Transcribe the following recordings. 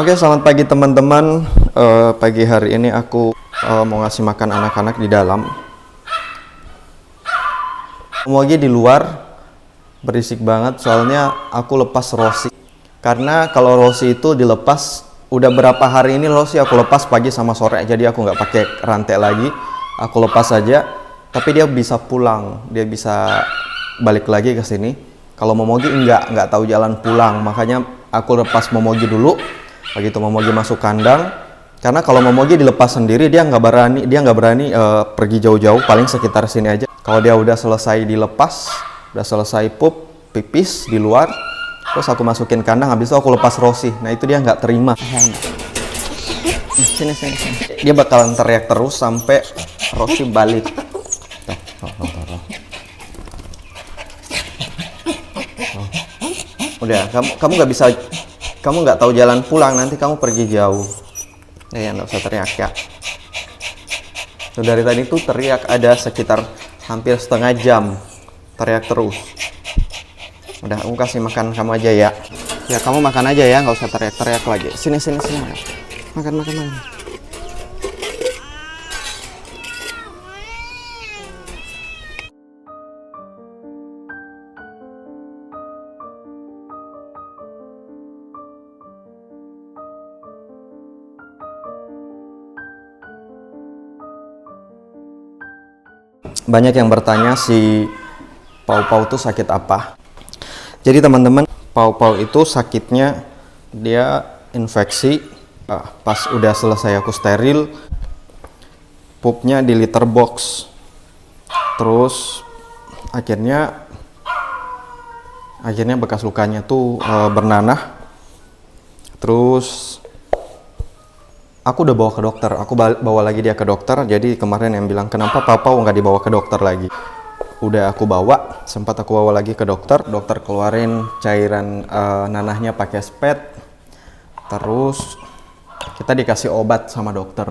Oke, selamat pagi teman-teman. Pagi hari ini aku mau ngasih makan anak-anak di dalam. Mogi di luar berisik banget soalnya aku lepas Rossi. Karena kalau Rossi itu dilepas, udah berapa hari ini Rossi aku lepas pagi sama sore, jadi aku nggak pakai rantai lagi. Aku lepas saja, tapi dia bisa pulang, dia bisa balik lagi ke sini. Kalau Momogi nggak tahu jalan pulang, makanya aku lepas Momogi dulu. Begitu Momogi masuk kandang, karena kalau Momogi dilepas sendiri dia nggak berani pergi jauh-jauh, paling sekitar sini aja. Kalau dia udah selesai dilepas, udah selesai pup, pipis di luar, terus aku masukin kandang, habis itu aku lepas Rossi. Nah itu dia nggak terima. Sini. Dia bakalan teriak terus sampai Rossi balik. Udah, kamu nggak bisa. Kamu nggak tahu jalan pulang, nanti kamu pergi jauh. Ya, nggak usah teriak ya. Tuh, dari tadi tuh teriak ada sekitar hampir setengah jam. Teriak terus. Udah, aku kasih makan kamu aja ya. Ya, kamu makan aja ya, nggak usah teriak-teriak lagi. Sini. Makan. Banyak yang bertanya si Pau-Pau itu sakit apa. Jadi teman-teman, Pau-Pau itu sakitnya dia infeksi. Pas udah selesai aku steril, pupnya di litter box. Terus akhirnya bekas lukanya tuh bernanah. Terus aku udah bawa ke dokter, aku bawa lagi dia ke dokter. Jadi kemarin yang bilang kenapa Pau-Pau nggak dibawa ke dokter lagi. Udah aku bawa, sempat aku bawa lagi ke dokter. Dokter keluarin cairan nanahnya pakai spet. Terus kita dikasih obat sama dokter.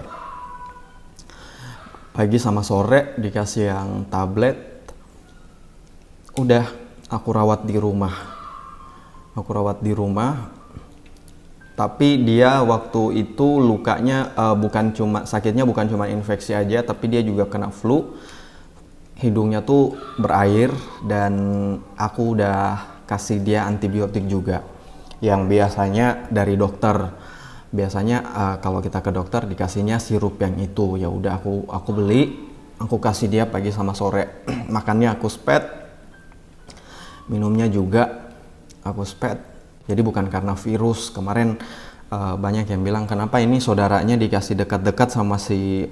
Pagi sama sore dikasih yang tablet. Udah aku rawat di rumah. Tapi dia waktu itu lukanya sakitnya bukan cuma infeksi aja, tapi dia juga kena flu. Hidungnya tuh berair dan aku udah kasih dia antibiotik juga. Yang biasanya dari dokter. Biasanya kalau kita ke dokter dikasihnya sirup yang itu. Ya udah aku beli, aku kasih dia pagi sama sore. Makannya aku spet. Minumnya juga aku spet. Jadi bukan karena virus. Kemarin banyak yang bilang kenapa ini saudaranya dikasih dekat-dekat sama si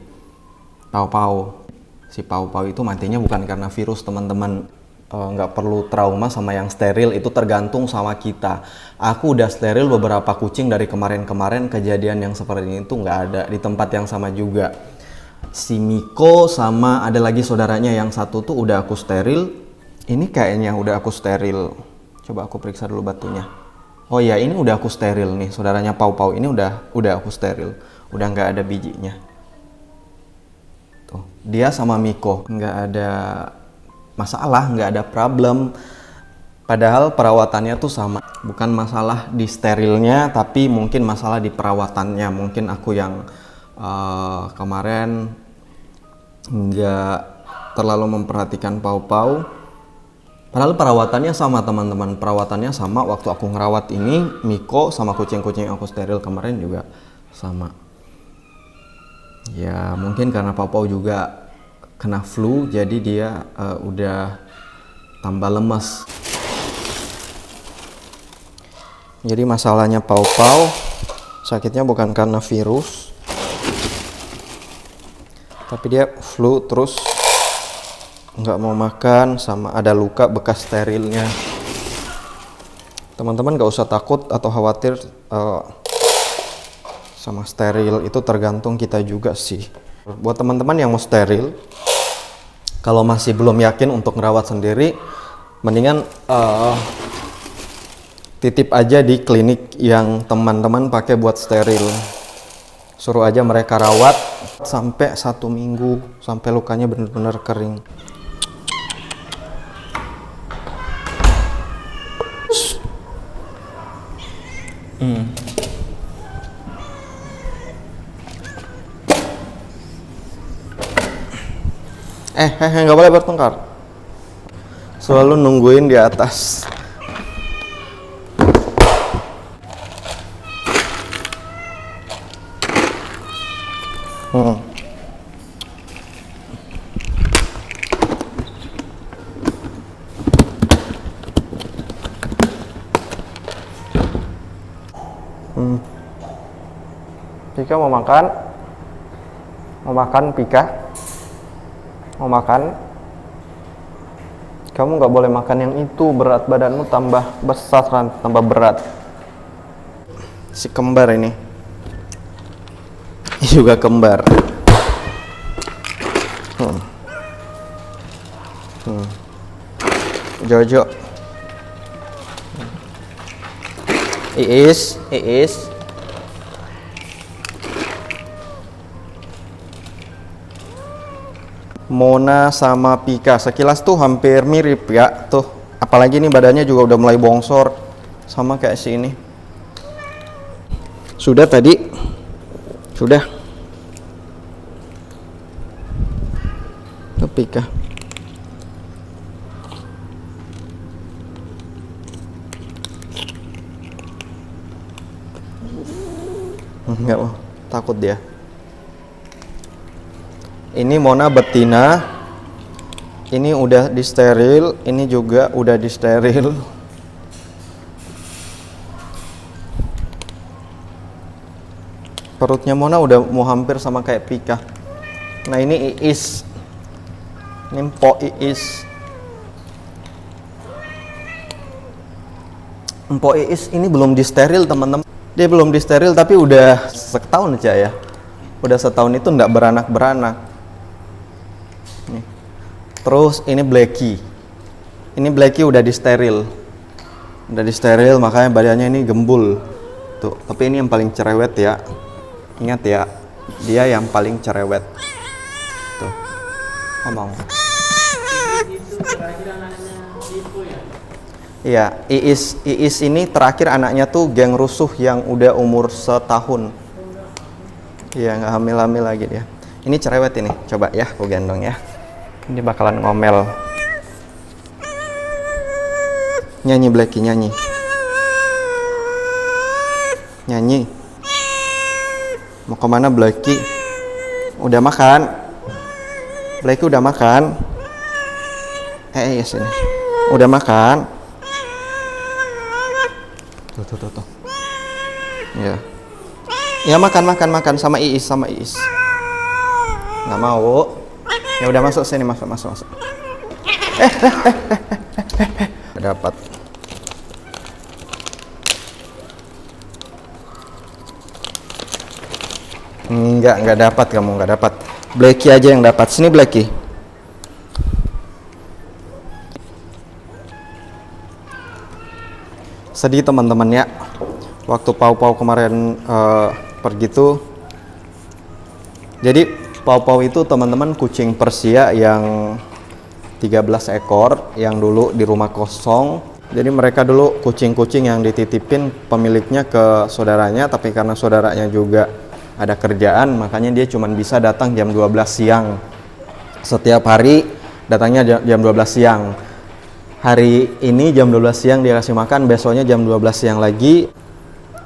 Pau-Pau. Si Pau-Pau itu matinya bukan karena virus teman-teman. Nggak perlu trauma sama yang steril, itu tergantung sama kita. Aku udah steril beberapa kucing dari kemarin-kemarin, kejadian yang seperti ini tuh nggak ada di tempat yang sama juga. Si Miko sama ada lagi saudaranya yang satu tuh udah aku steril. Ini kayaknya udah aku steril. Coba aku periksa dulu batunya. Oh ya, ini udah aku steril nih, saudaranya Pau-Pau ini udah aku steril, udah nggak ada bijinya. Tuh, dia sama Miko nggak ada masalah, nggak ada problem. Padahal perawatannya tuh sama, bukan masalah di sterilnya, tapi mungkin masalah di perawatannya. Mungkin aku yang kemarin nggak terlalu memperhatikan Pau-Pau. Padahal perawatannya sama teman-teman, perawatannya sama. Waktu aku ngerawat ini, Miko sama kucing-kucing yang aku steril kemarin juga sama. Ya mungkin karena Pau-Pau juga kena flu, jadi dia udah tambah lemas. Jadi masalahnya Pau-Pau sakitnya bukan karena virus, tapi dia flu terus nggak mau makan, sama ada luka bekas sterilnya. Teman-teman nggak usah takut atau khawatir sama steril, itu tergantung kita juga sih. Buat teman-teman yang mau steril, kalau masih belum yakin untuk ngerawat sendiri, mendingan titip aja di klinik yang teman-teman pakai buat steril. Suruh aja mereka rawat sampai 1 minggu, sampai lukanya benar-benar kering. Nggak boleh bertengkar. Selalu nungguin di atas. Pika mau makan? Mau makan, Pika? Mau makan? Kamu nggak boleh makan yang itu, berat badanmu tambah besar, tambah berat. Si kembar ini juga kembar. Jojo, Iis. Mona sama Pika sekilas tuh hampir mirip ya tuh, apalagi nih badannya juga udah mulai bongsor sama kayak si ini. Sudah tadi? Sudah. Tuh Pika. Enggak mau, takut dia. Ini Mona betina, ini udah disteril, ini juga udah disteril. Perutnya Mona udah mau hampir sama kayak Pika. Nah ini Iis, ini Mpok Iis. Mpok Iis ini belum disteril teman-teman. Dia belum disteril tapi udah setahun aja ya. Udah setahun itu nggak beranak-beranak. Terus ini Blacky. Ini Blacky udah disteril. Udah disteril makanya badannya ini gembul. Tuh, tapi ini yang paling cerewet ya. Ingat ya, dia yang paling cerewet. Tuh. Ngomong. Iya, Iis ini terakhir anaknya tuh geng rusuh yang udah umur setahun. Iya, nggak hamil-hamil lagi dia. Ini cerewet ini. Coba ya, aku gendong ya. Ini bakalan ngomel. Nyanyi Blacky, nyanyi. Nyanyi. Mau kemana Blacky? Udah makan? Blacky udah makan? Ya sini. Udah makan? Tuh. Ya. Ya makan sama Iis. Nggak mau. Ya udah masuk sini, masuk. Dapat. Enggak dapat kamu, enggak dapat. Blacky aja yang dapat. Sini Blacky. Sedih teman-teman ya. Waktu Pau kemarin pergi tuh. Jadi Pau itu teman-teman kucing Persia yang 13 ekor yang dulu di rumah kosong. Jadi mereka dulu kucing-kucing yang dititipin pemiliknya ke saudaranya, tapi karena saudaranya juga ada kerjaan, makanya dia cuma bisa datang jam 12 siang. Setiap hari datangnya jam 12 siang. Hari ini jam 12 siang dia kasih makan, besoknya jam 12 siang lagi.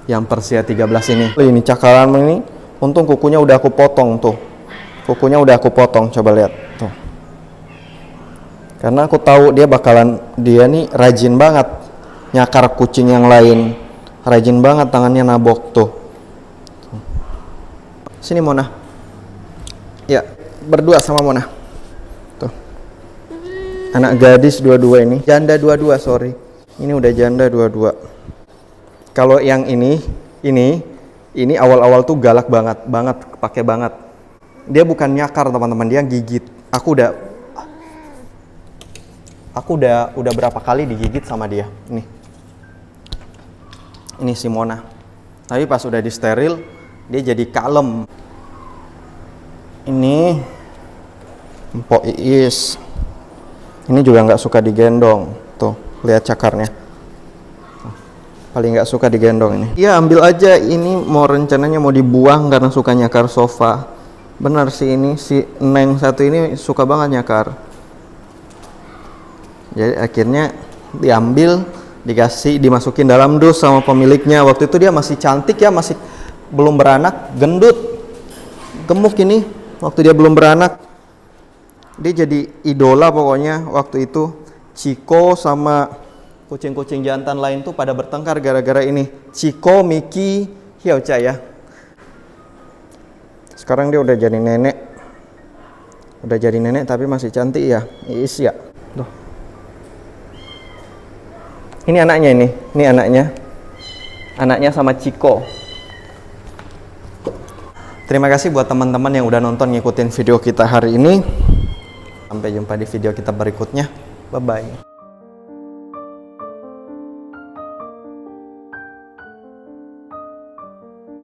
Yang Persia 13 ini. Ini cakaran ini, untung kukunya udah aku potong tuh. Kukunya udah aku potong, coba lihat tuh. Karena aku tahu dia nih rajin banget nyakar kucing yang lain. Rajin banget tangannya nabok tuh. Sini Mona. Ya, berdua sama Mona. Tuh. Anak gadis dua-dua ini. Janda dua-dua, sorry. Ini udah janda dua-dua. Kalau yang ini awal-awal tuh galak banget, pakai banget. Dia bukan nyakar teman-teman, dia gigit. Aku udah berapa kali digigit sama dia. Ini si Mona. Tapi pas udah disteril, dia jadi kalem. Ini Mpok Iis. Ini juga nggak suka digendong. Tuh, lihat cakarnya. Paling nggak suka digendong ini. Iya, ambil aja. Ini rencananya mau dibuang karena suka nyakar sofa. Benar sih, ini si Neng satu ini suka banget nyakar. Jadi akhirnya diambil, dimasukin dalam dus sama pemiliknya. Waktu itu dia masih cantik ya, masih belum beranak, gendut, gemuk ini. Waktu dia belum beranak, dia jadi idola pokoknya waktu itu. Chico sama kucing-kucing jantan lain tuh pada bertengkar gara-gara ini. Chico, Mickey, Hiao-cha ya. Sekarang dia udah jadi nenek. Udah jadi nenek tapi masih cantik ya. Is ya. Tuh. Ini anaknya ini. Ini anaknya. Anaknya sama Chico. Terima kasih buat teman-teman yang udah nonton ngikutin video kita hari ini. Sampai jumpa di video kita berikutnya. Bye-bye.